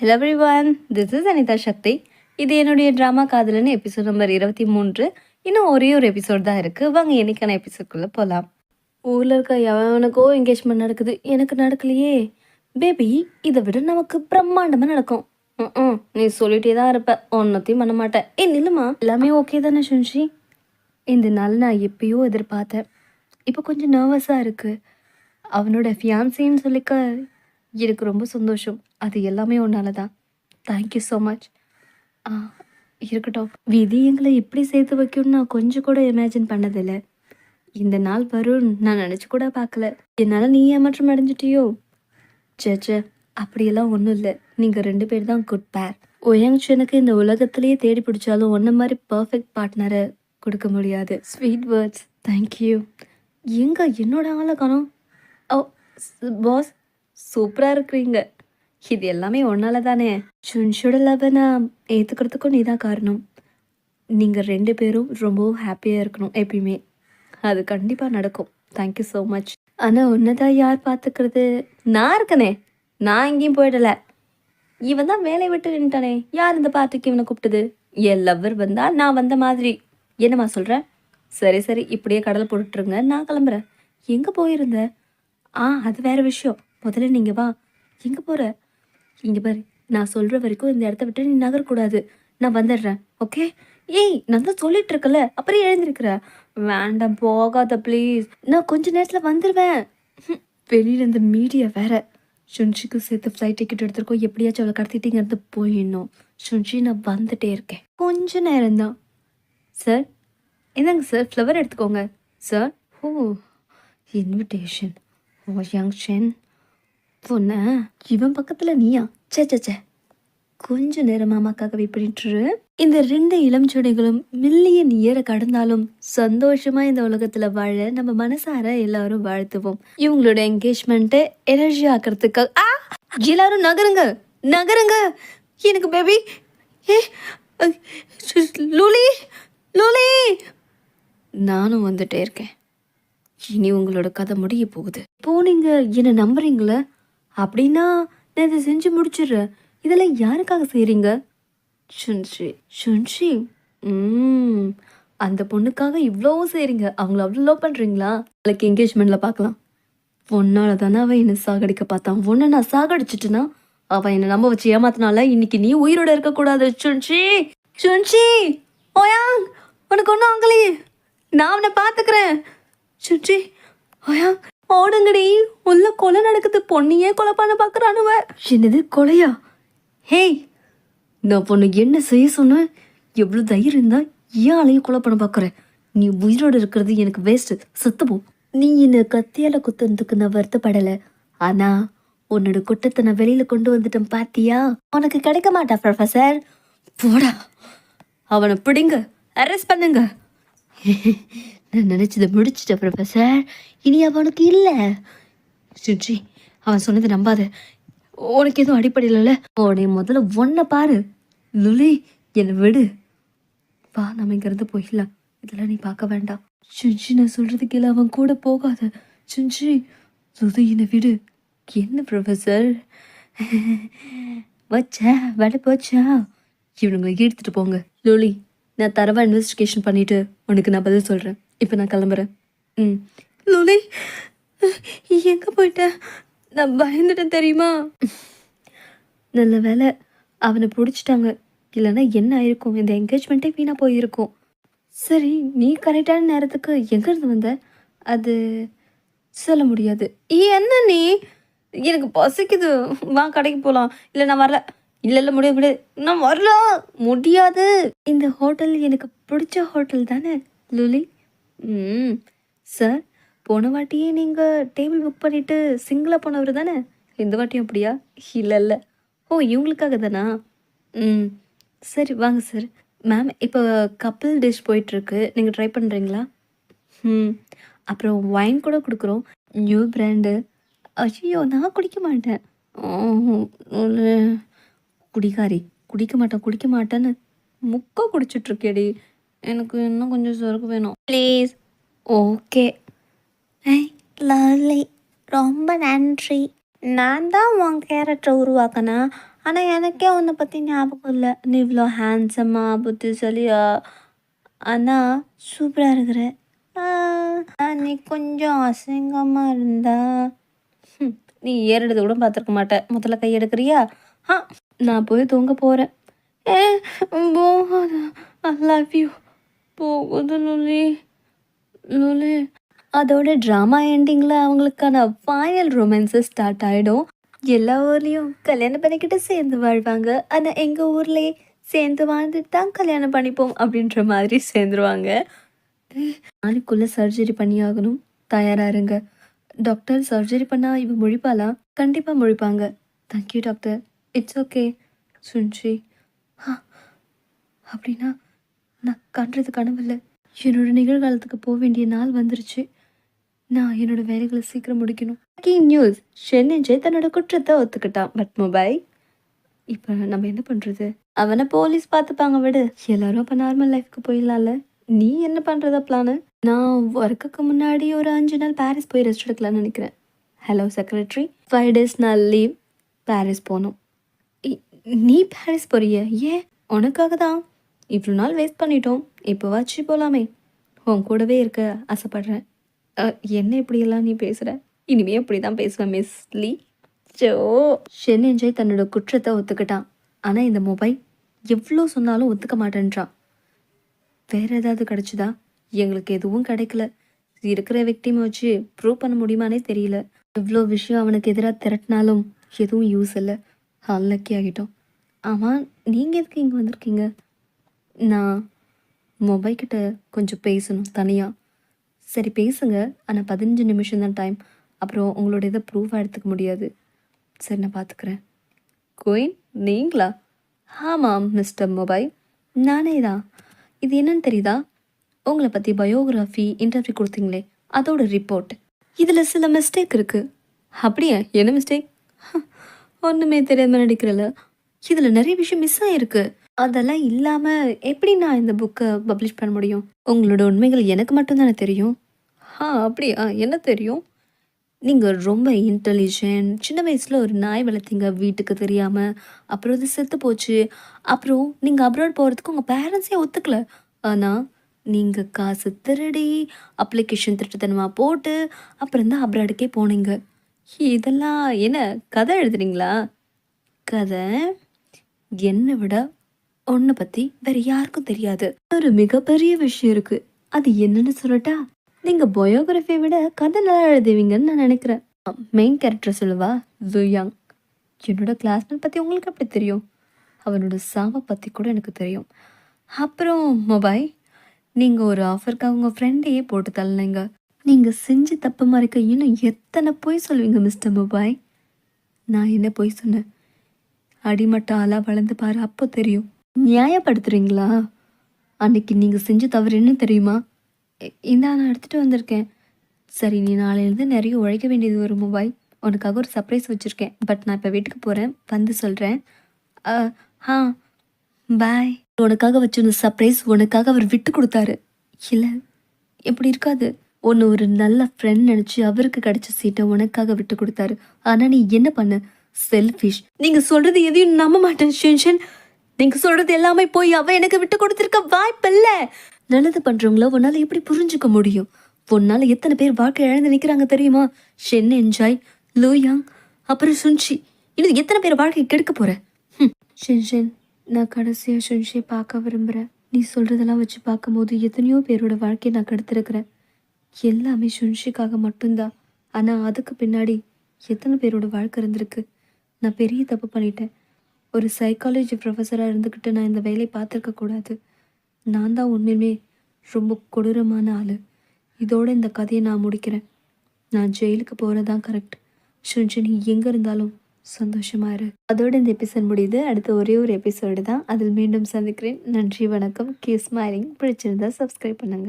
Hello everyone, this is Anitha Sakthi. இது என்னுடைய drama காதலன் எபிசோட் நம்பர் 23. இன்னும் ஒரே ஒரு எபிசோட் தான் இருக்குது. வாங்க என்னைக்கான எபிசோட்குள்ளே போகலாம். ஊரில் இருக்க எவனுக்கோ என்கேஜ்மெண்ட் நடக்குது, எனக்கு நடக்கலையே. பேபி, இதை விட நமக்கு பிரம்மாண்டமாக நடக்கும். நீ சொல்லிட்டே தான் இருப்ப, ஒன்றத்தையும் பண்ண மாட்டேன். நில்லுமா, எல்லாமே ஓகே தானே சுன்ஷி? இந்த நாள் நான் எப்பயோ எதிர்பார்த்தேன். இப்போ கொஞ்சம் நர்வஸாக இருக்குது. அவனோட ஃபியான்சின்னு சொல்லிக்க எனக்கு ரொம்ப சந்தோஷம். அது எல்லாமே உன்னால தான். Thank you so much. இருக்கட்டும். விதி எங்களை எப்படி சேர்த்து வைக்கும்னு நான் கொஞ்சம் கூட இமேஜின் பண்ணதில்லை. இந்த நாள் வரும்னு நான் நினச்சி கூட பார்க்கல. என்னால் நீ ஏமாற்றம் அடைஞ்சிட்டியோ? சேச்சே, அப்படியெல்லாம் ஒன்றும் இல்லை. நீங்கள் 2 பேர் தான் குட் பேர். எனக்கு இந்த உலகத்திலேயே தேடி பிடிச்சாலும் ஒன்றை மாதிரி பர்ஃபெக்ட் பார்ட்னரை கொடுக்க முடியாது. Sweet words, thank you. எங்கே என்னோட ஆளை காணோம்? ஓ பாஸ், சூப்பராக இருக்கிறீங்க. இது எல்லாமே ஒன்னால தானே. சுன்ஷோட லவ்வை நான் ஏற்றுக்கிறதுக்கும் நீ தான் காரணம். நீங்கள் 2 பேரும் ரொம்பவும் ஹாப்பியாக இருக்கணும் எப்பயுமே. அது கண்டிப்பாக நடக்கும். Thank you so much. ஆனால் ஒன்று தான் யார் பார்த்துக்கிறது? நான் இருக்கனே, நான் எங்கேயும் போயிடலை. இவன் தான் வேலையை விட்டு நின்ட்டானே. யார் இந்த பார்ட்டிக்கு இவனை கூப்பிட்டது? என் லவ்வர் வந்தால் நான் வந்த மாதிரி. என்னம்மா சொல்கிறேன்? சரி சரி, இப்படியே கடலை போட்டுட்ருங்க, நான் கிளம்புறேன். எங்கே போயிருந்த? அது வேறு விஷயம். முதல்ல நீங்கள் வா. எங்கே போகிற? இங்கே பாரு, நான் சொல்கிற வரைக்கும் இந்த இடத்த விட்டு நீ நகரக்கூடாது. நான் வந்துடுறேன், ஓகே? நான் தான் சொல்லிட்டு இருக்கல, அப்புறம் எழுந்திருக்கிற. வேண்டாம், போகாத ப்ளீஸ். நான் கொஞ்ச நேரத்தில் வந்துடுவேன். வெளியில் இந்த மீடியா வேற. சுன்ஷிக்கு சேர்த்து ஃப்ளைட் டிக்கெட் எடுத்துருக்கோம். எப்படியாச்சும் அவளை கடத்திட்டிங்கிறது போயிடணும். சுன்ஷி, நான் வந்துட்டே இருக்கேன். கொஞ்ச நேரம்தான். சார், என்னங்க சார், ஃப்ளவர் எடுத்துக்கோங்க. Sir, invitation. யங் ஷென் பொண்ணு, இவன் பக்கத்தில் நீயா? சே, கொஞ்ச நேரம் மாமாக்காக வெயிட் பண்ணிட்டு. இந்த 2 இளம் செடிகளும் மில்லியன் இயரை கடந்தாலும் சந்தோஷமா இந்த உலகத்துல வாழ நம்ம மனசார எல்லாரும் வாழ்த்துவோம். இவங்களோட என்கேஜ்மெண்ட்டை எனர்ஜி ஆக்கிறதுக்காக எல்லாரும் நகருங்க நகருங்க. எனக்கு பேபி, லூலி லூலி. நானும் வந்துட்டே இருக்கேன். இனி உங்களோட கதை முடிய போகுது. இப்போ நீங்க என்ன நம்புறீங்களா? அப்படின்னா நான் இதை செஞ்சு முடிச்சிடுறேன். இதெல்லாம் யாருக்காக செய்கிறீங்க? சுன்ஷி, அந்த பொண்ணுக்காக இவ்வளோவும் செய்கிறீங்க. அவங்கள அவ்வளோ லவ் பண்ணுறீங்களா? அவளுக்கு என்கேஜ்மெண்ட்டில் பார்க்கலாம். பொண்ணால் தானே அவன் என்னை சாகடிக்க பார்த்தான். ஒன்று நான் சாகடிச்சிட்டுனா அவன் என்னை நம்ப வச்சு ஏமாத்தினால இன்னைக்கு நீ உயிரோட இருக்கக்கூடாது. சுன்ஷி ஓயாங், உனக்கு ஒன்றும் ஆகலையே, நான் அவனை பார்த்துக்கிறேன். சுன்ஷி ஓயாங், ஓடுங்கடி, உள்ள கொலை நடக்குது. பொண்ணையே கொலை பண்ண பார்க்குறானுவ. என்னது, கொலையா? ஹேய், நான் பொண்ணு என்ன செய்ய சொன்ன? எவ்வளோ தைரியம் இருந்தா ஏன் ஆளையும் கொலை பண்ண பார்க்குற? நீ உயிரோடு இருக்கிறது எனக்கு வேஸ்ட்டு. செத்து போ. நீ என்னை கத்தியால் குத்துறதுக்கு நான் வருத்தப்படலை. ஆனால் உன்னோட குட்டத்தை நான் வெளியில் கொண்டு வந்துட்டேன் பாத்தியா? உனக்கு கிடைக்க மாட்டா ப்ரொஃபஸர். போடா, அவனை பிடிங்க, அரெஸ்ட் பண்ணுங்க. நான் நினச்சதை முடிச்சிட்டேன் ப்ரொஃபஸர். இனி அவனுக்கு இல்லை. சுஜி, அவன் சொன்னதை நம்பாத. உனக்கு எதுவும் அடிப்படையில் உடைய முதல்ல ஒன்றை பாரு. லுலி, என்னை விடு. வா, நம்ம இங்கேருந்து போயிடலாம். இதெல்லாம் நீ பார்க்க வேண்டாம். சுஜி, நான் சொல்கிறது கேளு, அவன் கூட போகாத. சுஜி, என்னை விடு. என்ன ப்ரொஃபஸர், வச்சா வேலை போச்சா? இவனுங்களை எடுத்துகிட்டு போங்க. லுலி, நான் தரவா இன்வெஸ்டிகேஷன் பண்ணிவிட்டு உனக்கு நான் பதில் சொல்கிறேன். இப்போ நான் கிளம்புறேன். லுலி, எங்கே போயிட்டேன்? நான் பயந்துட்டேன் தெரியுமா? நல்ல வேலை அவனை பிடிச்சிட்டாங்க. இல்லைன்னா என்ன ஆயிருக்கும்? இந்த என்கேஜ்மெண்ட்டே வீணாக போயிருக்கும். சரி, நீ கரெக்டான நேரத்துக்கு எங்கேருந்து வந்த? அது சொல்ல முடியாது. என்ன நீ? எனக்கு பசிக்குது, வா கடைக்கு போகலாம். இல்லை நான் வரல. இல்லை முடியாது, நான் வரல, முடியாது. இந்த ஹோட்டல் எனக்கு பிடிச்ச ஹோட்டல் தானே லுலி? சார், போன வாட்டியே நீங்கள் டேபிள் புக் பண்ணிவிட்டு சிங்கிளாக போனவர் தானே? இந்த வாட்டியும் அப்படியா? இல்லை. இவங்களுக்காக தானா? சரி வாங்க சார். மேம், இப்போ கப்பிள் டிஷ் போயிட்டுருக்கு, நீங்கள் ட்ரை பண்ணுறீங்களா? அப்புறம் வைன் கூட கொடுக்குறோம், நியூ பிராண்டு. ஐயோ, நான் குடிக்க மாட்டேன். குடிக்காரி, குடிக்க மாட்டேன்னு முக்கா குடிச்சிட்ருக்கேடி. எனக்கு இன்னும் கொஞ்சம் சொருக்கு வேணும் ப்ளீஸ். ஓகே. லவ்லி, ரொம்ப நன்றி. நான் தான் உன் கேரக்டரை உருவாக்கினேன். ஆனால் எனக்கே உன்னை பற்றி ஞாபகம் இல்லை. நீ இவ்வளோ ஹேண்ட்ஸமாக புத்திசாலியா ஆனால் சூப்பராக இருக்கிற. நீ கொஞ்சம் அசிங்கமாக இருந்தா நீ ஏறிடுறது கூட பார்த்துருக்க மாட்டேன். முதல்ல கை எடுக்கிறியா? ஆ நான் போய் தூங்க போகிறேன். ஏ போகாத. I love you. போகுது லுலி. லுலி. அதோட ட்ராமா எண்டிங்கில் அவங்களுக்கான ஃபைனல் ரொமான்ஸு ஸ்டார்ட் ஆகிடும். எல்லா ஊர்லேயும் கல்யாணம் பண்ணிக்கிட்டு சேர்ந்து வாழ்வாங்க. ஆனால் எங்கள் ஊர்லேயே சேர்ந்து வாழ்ந்துட்டு தான் கல்யாணம் பண்ணிப்போம் அப்படின்ற மாதிரி சேர்ந்துருவாங்க. நாளைக்குள்ளே சர்ஜரி பண்ணியாகணும், தயாராக இருங்க. டாக்டர் சர்ஜரி பண்ணால் இவ முழிப்பாளா? கண்டிப்பாக முழிப்பாங்க. Thank you doctor. இட்ஸ் ஓகே சுன்ஷி. அப்படின்னா நான் கண்டுறது கனவில்லை. என்னோட நிகழ்காலத்துக்கு போக வேண்டிய நாள் வந்துருச்சு. நான் என்னோட வேலைகளை சீக்கிரம் முடிக்கணும். நியூஸ் ஷென்னிஜே தன்னோட குற்றத்தை ஒத்துக்கிட்டான். பட் மொபைல் இப்போ நம்ம என்ன பண்ணுறது? அவனை போலீஸ் பார்த்துப்பாங்க விடு. எல்லாரும் அப்போ நார்மல் லைஃப்க்கு போயிடலாம்ல. நீ என்ன பண்ணுறதா பிளானு? நான் ஒர்க்குக்கு முன்னாடி ஒரு 5 நாள் பாரிஸ் போய் ரெஸ்ட் எடுக்கலாம்னு நினைக்கிறேன். ஹலோ செக்ரட்டரி, 5 days நான் லீவ். பாரிஸ் போகணும். நீ பாரிஸ் போறிய? ஏன்? உனக்காக தான். இவ்வளோ நாள் வேஸ்ட் பண்ணிட்டோம். இப்போ வாச்சு போகலாமே. உன் கூடவே இருக்க ஆசைப்படுறேன். என்ன இப்படியெல்லாம் நீ பேசுகிற? இனிமே அப்படி தான் பேசுவேன் மிஸ் லீ. ஷென்னிஜே தன்னோட குற்றத்தை ஒத்துக்கிட்டான். ஆனால் இந்த மொபைல் எவ்வளோ சொன்னாலும் ஒத்துக்க மாட்டேன்றான். வேற ஏதாவது கிடைச்சுதா? எங்களுக்கு எதுவும் கிடைக்கல. இருக்கிற விக்டிமை வச்சு ப்ரூவ் பண்ண முடியுமானே தெரியல. எவ்வளோ விஷயம் அவனுக்கு எதிராக திரட்டினாலும் எதுவும் யூஸ் இல்லை. அன்லக்கி ஆகிட்டோம். ஆமாம், நீங்கள் எதுக்கு இங்கே வந்திருக்கீங்க? நான் மொபைல் கிட்ட கொஞ்சம் பேசணும் தனியாக. சரி பேசுங்க, ஆனால் 15 நிமிஷம் தான் டைம். அப்புறம் உங்களோட இதை ப்ரூஃபாக எடுத்துக்க முடியாது. சரி நான் பார்த்துக்கிறேன். குயின் நீங்களா? ஆமாம் மிஸ்டர் மொபைல், நானே தான். இது என்னன்னு தெரியுதா? உங்களை பற்றி பயோகிராஃபி இன்டர்வியூ கொடுத்தீங்களே, அதோட ரிப்போர்ட். இதில் சில மிஸ்டேக் இருக்குது. அப்படியா? என்ன மிஸ்டேக்? ஒன்றுமே தெரியாமல் நடிக்கிறல. இதில் நிறைய விஷயம் மிஸ் ஆகிருக்கு. அதெல்லாம் இல்லாமல் எப்படி நான் இந்த புக்கை பப்ளிஷ் பண்ண முடியும்? உங்களோட உண்மைகள் எனக்கு மட்டும்தானே தெரியும். அப்படியா? என்ன தெரியும்? நீங்கள் ரொம்ப இன்டெலிஜென்ட். சின்ன வயசில் ஒரு நாய் வளர்த்தீங்க வீட்டுக்கு தெரியாமல். அப்புறம் அது செத்து போச்சு. அப்புறம் நீங்கள் அப்ராட் போகிறதுக்கு உங்கள் பேரண்ட்ஸே ஒத்துக்கல. ஆனால் நீங்கள் காசு திருடி அப்ளிகேஷன் திருட்டுத்தனமாக போட்டு அப்புறம் தான் அப்ராடுக்கே போனீங்க. இதெல்லாம் என்ன கதை எழுதுறீங்களா? கதை என்னை விட உன்னை பற்றி வேறு யாருக்கும் தெரியாது. ஒரு மிகப்பெரிய விஷயம் இருக்குது. அது என்னன்னு சொல்லட்டா? நீங்கள் பயோகிராஃபியை விட கதை நல்லா எழுதுவீங்கன்னு நான் நினைக்கிறேன். மெயின் கேரக்டர் சொல்லுவா ஜுயாங். என்னோட கிளாஸ்மேட் பற்றி உங்களுக்கு எப்படி தெரியும்? அவனோட சாவை பற்றி கூட எனக்கு தெரியும். அப்புறம் மொபைல், நீங்கள் ஒரு ஆஃபருக்காக உங்கள் ஃப்ரெண்டையே போட்டு தள்ளினீங்க. நீங்கள் செஞ்சு தப்பு மறைக்க இன்னும் எத்தனை பொய் சொல்லுவீங்க மிஸ்டர் மொபைல்? நான் என்ன பொய் சொன்னேன்? அடிமட்ட ஆளாக வளர்ந்து பாரு, அப்போ தெரியும். நியாயப்படுத்துறீங்களா? அன்னைக்கு நீங்கள் செஞ்ச தவறு என்ன தெரியுமா? இந்தா நான் எடுத்துகிட்டு வந்திருக்கேன். சரி, நீ நாளையிலேருந்து நிறைய உழைக்க வேண்டியது ஒரு மொபைல். உனக்காக ஒரு சர்ப்ரைஸ் வச்சுருக்கேன். பட் நான் இப்போ வீட்டுக்கு போகிறேன், வந்து சொல்கிறேன். பாய். உனக்காக வச்சிருந்த சர்ப்ரைஸ் உனக்காக அவர் விட்டு கொடுத்தாரு. இல்லை, எப்படி இருக்காது. ஒன்று ஒரு நல்ல ஃப்ரெண்ட் நினச்சி அவருக்கு கிடைச்ச சீட்டை உனக்காக விட்டு கொடுத்தாரு. ஆனால் நீ என்ன பண்ண? செல்ஃபிஷ். நீங்கள் சொல்கிறது எதையும் நம்ப மாட்டேன் ஷென்ஷன். நீங்கள் சொல்கிறது எல்லாமே போய் அவள் எனக்கு விட்டு கொடுத்துருக்க வாய்ப்பில்லை. நல்லது பண்ணுறவங்கள உன்னால் எப்படி புரிஞ்சுக்க முடியும்? உன்னால் எத்தனை பேர் வாழ்க்கை இழந்து நிற்கிறாங்க தெரியுமா? ஷென் என்ஜாய், லூயாங், அப்புறம் சுன்ஷி. இன்னும் எத்தனை பேர் வாழ்க்கை கெடுக்க போகிறேன்? ஷென்ஷன், நான் கடைசியாக சுன்ஷியை பார்க்க விரும்புகிறேன். நீ சொல்கிறதெல்லாம் வச்சு பார்க்கும்போது எத்தனையோ பேரோட வாழ்க்கையை நான் கெடுத்துருக்கிறேன். எல்லாமே சுன்ஷிக்காக மட்டும்தான். ஆனால் அதுக்கு பின்னாடி எத்தனை பேரோட வாழ்க்கை இருந்திருக்கு. நான் பெரிய தப்பு பண்ணிட்டேன். ஒரு சைக்காலஜி ப்ரொஃபஸராக இருந்துக்கிட்டு நான் இந்த வேலையை பார்த்துருக்கக்கூடாது. நான் தான் உண்மையுமே ரொம்ப கொடூரமான ஆள். இதோட இந்த கதையை நான் முடிக்கிறேன். நான் ஜெயிலுக்கு போகிறது தான் கரெக்ட். சுன்ஷி, நீ எங்கே இருந்தாலும் சந்தோஷமாக இரு. அதோட இந்த எபிசோட் முடியுது. அடுத்த ஒரே ஒரு எபிசோடு தான். அதில் மீண்டும் சந்திக்கிறேன். நன்றி, வணக்கம். Keep smiling. பிடிச்சிருந்தா சப்ஸ்கிரைப் பண்ணுங்கள்.